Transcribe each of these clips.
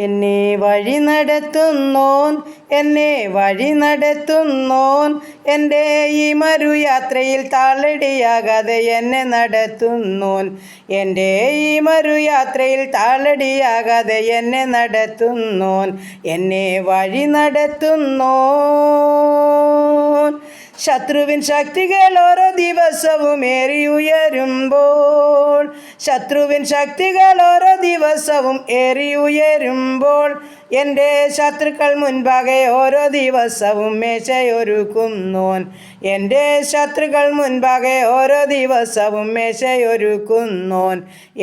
എന്നെ വഴി നടത്തുന്നോൻ, എന്നെ വഴി നടത്തുന്നോൻ, എൻ്റെ ഈ മരുയാത്രയിൽ താളടിയാകാതെ എന്നെ നടത്തുന്നോൻ, എൻ്റെ ഈ മരുയാത്രയിൽ താളടിയാകാതെ എന്നെ നടത്തുന്നോൻ, എന്നെ വഴി നടത്തുന്നോൻ. ശത്രുവിൻ ശക്തികൾ ഓരോ ദിവസവും ഏറിയുയരുമ്പോൾ, ശത്രുവിൻ ശക്തികൾ ഓരോ ദിവസവും ഏറിയുയരുമ്പോൾ, എൻ്റെ ശത്രുക്കൾ മുൻപാകെ ഓരോ ദിവസവും മേശയൊരുക്കുന്നോൻ, എൻ്റെ ശത്രുക്കൾ മുൻപാകെ ഓരോ ദിവസവും മേശയൊരുക്കുന്നോൻ,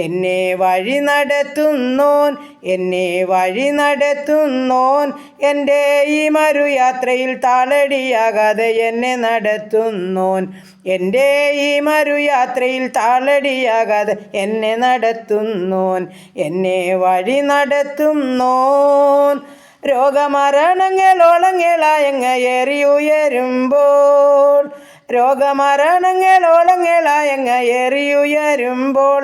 എന്നെ വഴി നടത്തുന്നോൻ, എന്നെ വഴി നടത്തുന്നോൻ, എൻ്റെ ഈ മരുയാത്രയിൽ താളടിയാകാതെ എന്നെ നടത്തുന്നോൻ, എൻ്റെ ഈ മരുയാത്രയിൽ താളടിയാകാതെ എന്നെ നടത്തുന്നോൻ, എന്നെ വഴി നടത്തുന്നോൻ. രോഗമരണങ്ങളോളങ്ങളായങ്ങേറിയുയരുമ്പോൾ, രോഗമരണങ്ങളോളങ്ങളായങ്ങേറിയുയരുമ്പോൾ,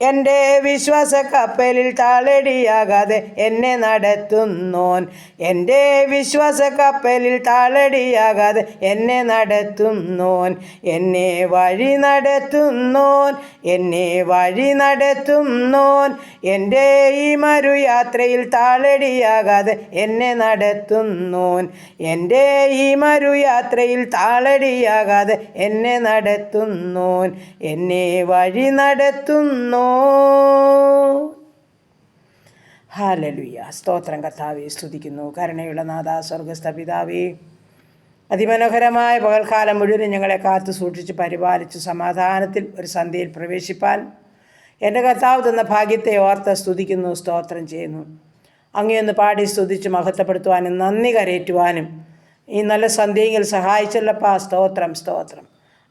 എൻ്റെ വിശ്വാസ കപ്പലിൽ താളടിയാകാതെ എന്നെ നടത്തുന്നോൻ, എൻ്റെ വിശ്വാസ കപ്പലിൽ താളടിയാകാതെ എന്നെ നടത്തുന്നോൻ, എന്നെ വഴി നടത്തുന്നോൻ, എന്നെ വഴി നടത്തുന്നോൻ, എൻ്റെ ഈ മരുയാത്രയിൽ താളടിയാകാതെ എന്നെ നടത്തുന്നോൻ, എൻ്റെ ഈ മരുയാത്രയിൽ താളടിയാകാതെ എന്നെ നടത്തുന്നോൻ, എന്നെ വഴി നടത്തുന്നോൻ. ഹല്ലേലൂയ. സ്തോത്രം കർത്താവേ, സ്തുതിക്കുന്നു. കരുണയുള്ള നാഥാ, സ്വർഗ്ഗസ്ഥ പിതാവേ, അതിമനോഹരമായ പകൽക്കാലം മുഴുവൻ ഞങ്ങളെ കാത്തു സൂക്ഷിച്ച് പരിപാലിച്ച് സമാധാനത്തിൽ ഒരു സന്ധ്യയിൽ പ്രവേശിപ്പാൻ എൻ്റെ കർത്താവ് തന്ന ഭാഗ്യത്തെ ഓർത്ത് സ്തുതിക്കുന്നു, സ്തോത്രം ചെയ്യുന്നു. അങ്ങയൊന്ന് പാടി സ്തുതിച്ച് മഹത്വപ്പെടുത്തുവാനും നന്ദി കരയേറ്റുവാനും ഈ നല്ല സന്ധ്യയിൽ സഹായിച്ചല്ലപ്പാ. സ്തോത്രം, സ്തോത്രം.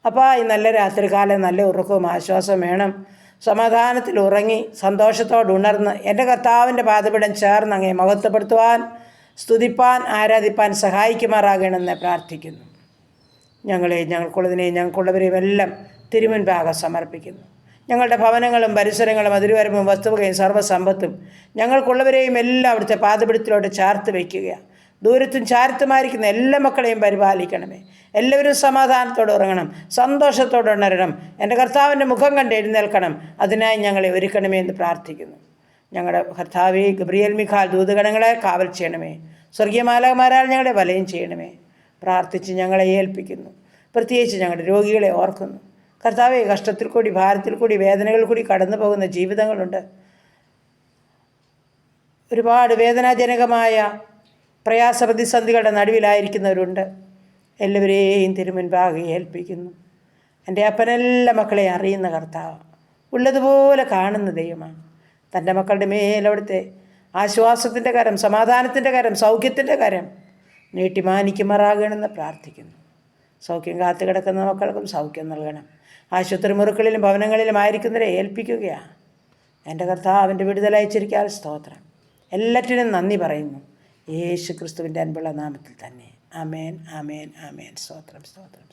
അപ്പോൾ ഈ നല്ല രാത്രികാലം നല്ല ഉറക്കവും ആശ്വാസവും വേണം. സമാധാനത്തിൽ ഉറങ്ങി സന്തോഷത്തോടെ ഉണർന്ന് എൻ്റെ കർത്താവിൻ്റെ പാദപീഠം ചേർന്ന് അങ്ങേ മഹത്വപ്പെടുത്തുവാൻ, സ്തുതിപ്പാൻ, ആരാധിപ്പാൻ സഹായിക്കുമാറാകണമെന്ന് പ്രാർത്ഥിക്കുന്നു. ഞങ്ങൾക്കുള്ളതിനെയും ഞങ്ങൾക്കുള്ളവരെയും എല്ലാം തിരുമുൻപാകെ സമർപ്പിക്കുന്നു. ഞങ്ങളുടെ ഭവനങ്ങളും പരിസരങ്ങളും അതിരുവരമ്പും വസ്തുവകയും സർവ്വസമ്പത്തും ഞങ്ങൾക്കുള്ളവരെയും എല്ലാം അവിടുത്തെ പാദപീഠത്തിലോട്ട് ചേർത്ത് വയ്ക്കുകയാണ്. ദൂരത്തും ചാരത്തുമായിരിക്കുന്ന എല്ലാ മക്കളെയും പരിപാലിക്കണമേ. എല്ലാവരും സമാധാനത്തോടെ ഉറങ്ങണം, സന്തോഷത്തോടെ ഉണരണം, എൻ്റെ കർത്താവിൻ്റെ മുഖം കണ്ട് എഴുന്നേൽക്കണം. അതിനായി ഞങ്ങളെ ഒരുക്കണമേ എന്ന് പ്രാർത്ഥിക്കുന്നു. ഞങ്ങളുടെ കർത്താവേ, ഗബ്രിയേൽ മിഖാൽ ദൂതഗണങ്ങളെ കാവൽ ചെയ്യണമേ. സ്വർഗീയ മാലാഖമാരാൽ ഞങ്ങളെ വലയം ചെയ്യണമേ. പ്രാർത്ഥിച്ച് ഞങ്ങളെ ഏൽപ്പിക്കുന്നു. പ്രത്യേകിച്ച് ഞങ്ങളുടെ രോഗികളെ ഓർക്കുന്നു. കർത്താവേ, കഷ്ടത്തിൽ കൂടി, ഭാരത്തിൽ കൂടി, വേദനകളിൽ കൂടി കടന്നു പോകുന്ന ജീവിതങ്ങളുണ്ട്. ഒരുപാട് വേദനാജനകമായ പ്രയാസ പ്രതിസന്ധികളുടെ നടുവിലായിരിക്കുന്നവരുണ്ട്. എല്ലാവരെയും തിരുമുൻപാകെ ഏൽപ്പിക്കുന്നു. എൻ്റെ അപ്പനെല്ലാ മക്കളെ അറിയുന്ന കർത്താവ്, ഉള്ളതുപോലെ കാണുന്ന ദൈവമാണ്. തൻ്റെ മക്കളുടെ മേലവിടുത്തെ ആശ്വാസത്തിൻ്റെ കരം, സമാധാനത്തിൻ്റെ കരം, സൗഖ്യത്തിൻ്റെ കരം നീട്ടി മാനിക്കുമാറാകണമെന്ന് പ്രാർത്ഥിക്കുന്നു. സൗഖ്യം കാത്തു കിടക്കുന്ന മക്കൾക്കും സൗഖ്യം നൽകണം. ആശുപത്രി മുറികളിലും ഭവനങ്ങളിലും ആയിരിക്കുന്നവരെ ഏൽപ്പിക്കുകയാണ്. എൻ്റെ കർത്താവിൻ്റെ വിടുതലയച്ചിരിക്കാൻ സ്തോത്രം. എല്ലാറ്റിനും നന്ദി പറയുന്നു, യേശു ക്രിസ്തുവിൻ്റെ അൻപുള്ള നാമത്തിൽ തന്നെ. ആമേൻ, ആമേൻ, ആമേൻ. സ്തോത്രം, സ്തോത്രം.